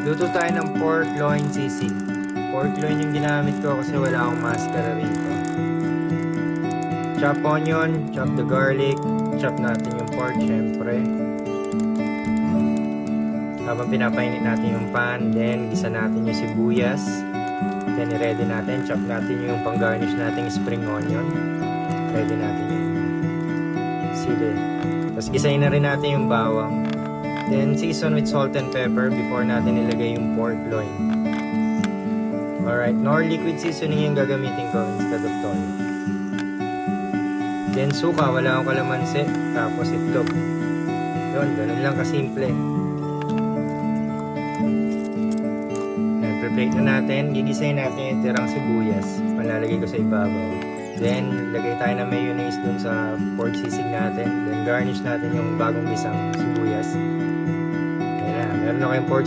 Luto tayo ng pork loin sisig. Pork loin yung ginamit ko kasi wala akong mascara rito. Chop onion, chop the garlic, chop natin yung pork syempre. Habang pinapainit natin yung pan, then gisa natin yung sibuyas. Then i-ready natin, chop natin yung pang-garnish nating spring onion. Ready natin yung sili. Tapos gisayin na rin natin yung bawang. Then season with salt and pepper before natin ilagay yung pork loin. Alright, nor liquid seasoning yung gagamitin ko instead of toyo. Then suka, wala akong kalamansi. Tapos itlog. Yun, ganun lang kasimple. Then pre-plate na natin. Gigisayin natin yung tirang sibuyas. Palalagay ko sa ibabaw. Then lagay tayo ng mayonnaise dun sa pork sisig natin. Then garnish natin yung bagong gisang sibuyas. Ayan na, meron na kayong pork